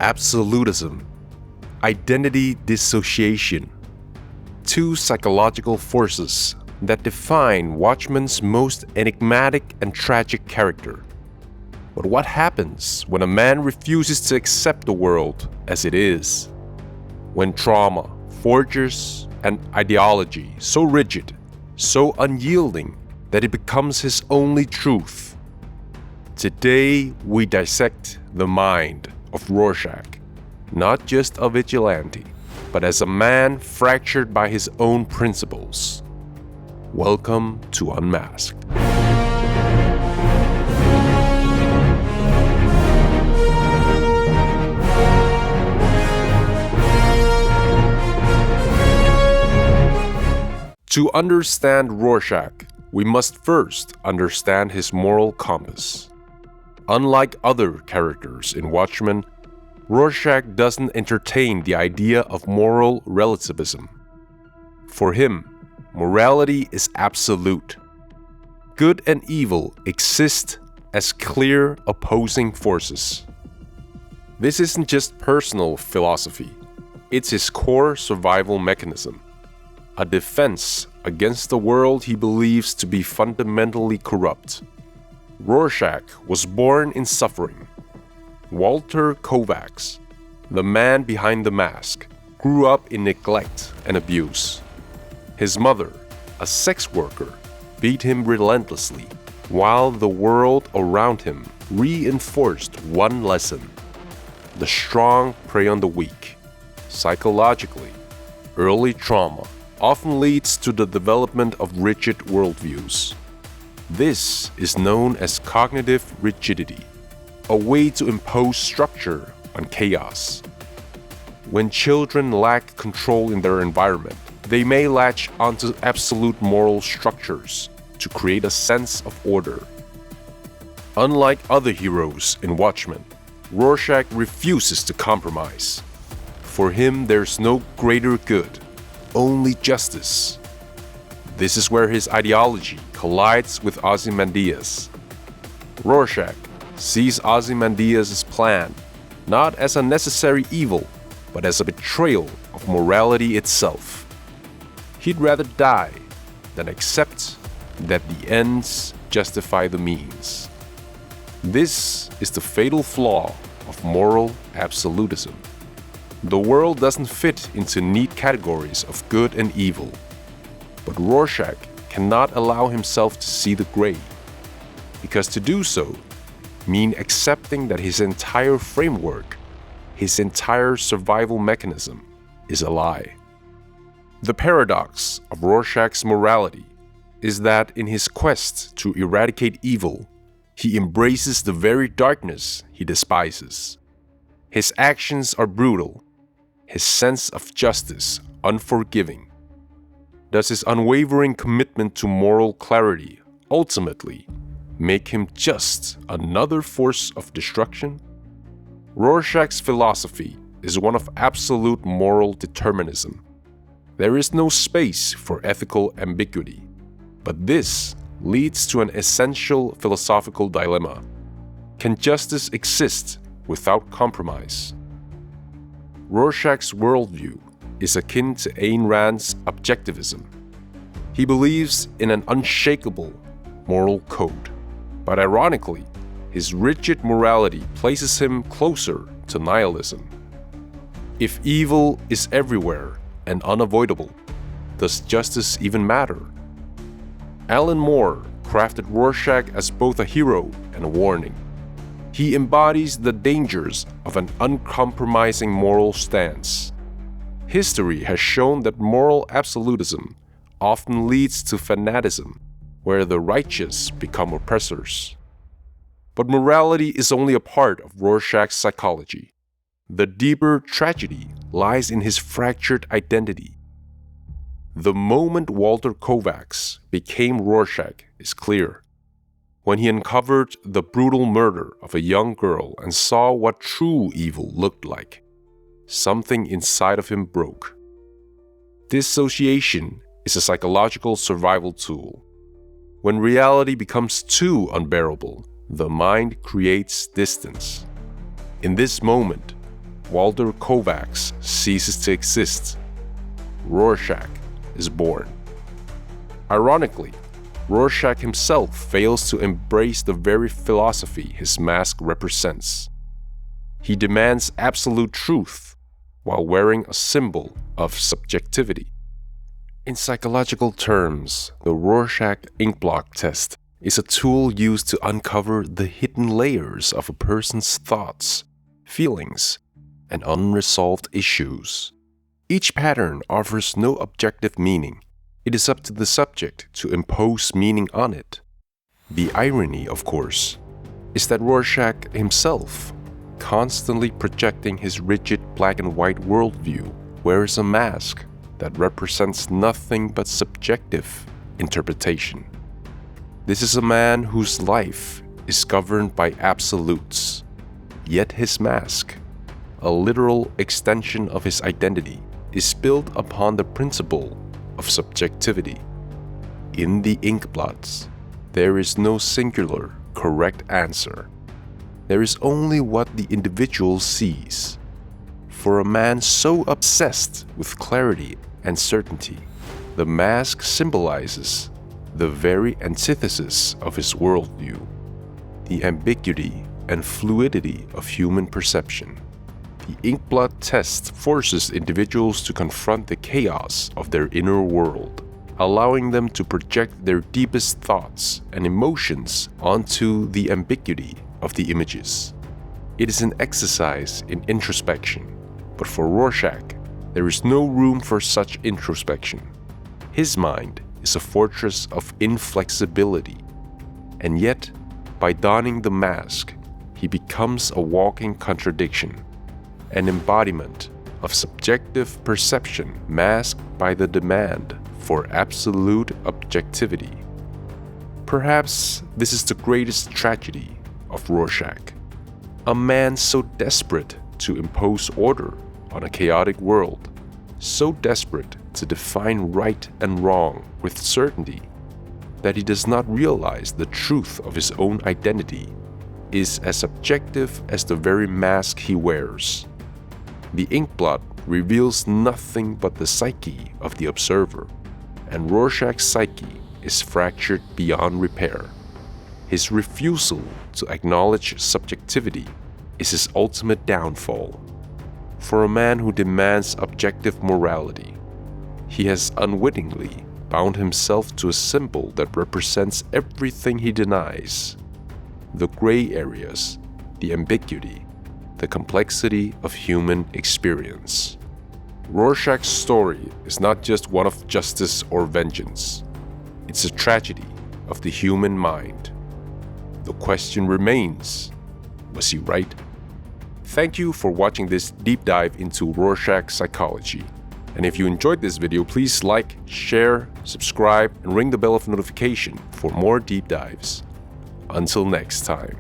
absolutism, identity dissociation, two psychological forces that define Watchmen's most enigmatic and tragic character. But what happens when a man refuses to accept the world as it is? When trauma forges an ideology so rigid, so unyielding, that it becomes his only truth. Today, we dissect the mind of Rorschach, not just a vigilante, but as a man fractured by his own principles. Welcome to Unmasked. To understand Rorschach, we must first understand his moral compass. Unlike other characters in Watchmen, Rorschach doesn't entertain the idea of moral relativism. For him, morality is absolute. Good and evil exist as clear opposing forces. This isn't just personal philosophy, it's his core survival mechanism. A defense against the world he believes to be fundamentally corrupt. Rorschach was born in suffering. Walter Kovacs, the man behind the mask, grew up in neglect and abuse. His mother, a sex worker, beat him relentlessly, while the world around him reinforced one lesson: the strong prey on the weak. Psychologically, early trauma often leads to the development of rigid worldviews. This is known as cognitive rigidity, a way to impose structure on chaos. When children lack control in their environment, they may latch onto absolute moral structures to create a sense of order. Unlike other heroes in Watchmen, Rorschach refuses to compromise. For him, there's no greater good, only justice. This is where his ideology collides with Ozymandias. Rorschach sees Ozymandias' plan not as a necessary evil, but as a betrayal of morality itself. He'd rather die than accept that the ends justify the means. This is the fatal flaw of moral absolutism. The world doesn't fit into neat categories of good and evil, but Rorschach cannot allow himself to see the gray, because to do so means accepting that his entire framework, his entire survival mechanism, is a lie. The paradox of Rorschach's morality is that in his quest to eradicate evil, he embraces the very darkness he despises. His actions are brutal, his sense of justice unforgiving. Does his unwavering commitment to moral clarity ultimately make him just another force of destruction? Rorschach's philosophy is one of absolute moral determinism. There is no space for ethical ambiguity, but this leads to an essential philosophical dilemma. Can justice exist without compromise? Rorschach's worldview is akin to Ayn Rand's objectivism. He believes in an unshakable moral code, but ironically, his rigid morality places him closer to nihilism. If evil is everywhere and unavoidable, does justice even matter? Alan Moore crafted Rorschach as both a hero and a warning. He embodies the dangers of an uncompromising moral stance. History has shown that moral absolutism often leads to fanaticism, where the righteous become oppressors. But morality is only a part of Rorschach's psychology. The deeper tragedy lies in his fractured identity. The moment Walter Kovacs became Rorschach is clear. When he uncovered the brutal murder of a young girl and saw what true evil looked like, something inside of him broke. Dissociation is a psychological survival tool. When reality becomes too unbearable, the mind creates distance. In this moment, Walter Kovacs ceases to exist. Rorschach is born. Ironically, Rorschach himself fails to embrace the very philosophy his mask represents. He demands absolute truth while wearing a symbol of subjectivity. In psychological terms, the Rorschach inkblot test is a tool used to uncover the hidden layers of a person's thoughts, feelings, and unresolved issues. Each pattern offers no objective meaning. It is up to the subject to impose meaning on it. The irony, of course, is that Rorschach himself, constantly projecting his rigid black and white worldview, wears a mask that represents nothing but subjective interpretation. This is a man whose life is governed by absolutes, yet his mask, a literal extension of his identity, is built upon the principle of subjectivity. In the inkblots, there is no singular correct answer. There is only what the individual sees. For a man so obsessed with clarity and certainty, the mask symbolizes the very antithesis of his worldview, the ambiguity and fluidity of human perception. The inkblot test forces individuals to confront the chaos of their inner world, allowing them to project their deepest thoughts and emotions onto the ambiguity of the images. It is an exercise in introspection, but for Rorschach, there is no room for such introspection. His mind is a fortress of inflexibility, and yet, by donning the mask, he becomes a walking contradiction, an embodiment of subjective perception masked by the demand for absolute objectivity. Perhaps this is the greatest tragedy of Rorschach, a man so desperate to impose order on a chaotic world, so desperate to define right and wrong with certainty that he does not realize the truth of his own identity is as subjective as the very mask he wears. The inkblot reveals nothing but the psyche of the observer, and Rorschach's psyche is fractured beyond repair. His refusal to acknowledge subjectivity is his ultimate downfall. For a man who demands objective morality, he has unwittingly bound himself to a symbol that represents everything he denies: the gray areas, the ambiguity, the complexity of human experience. Rorschach's story is not just one of justice or vengeance. It's a tragedy of the human mind. The question remains, was he right? Thank you for watching this deep dive into Rorschach psychology. And if you enjoyed this video, please like, share, subscribe, and ring the bell of notification for more deep dives. Until next time.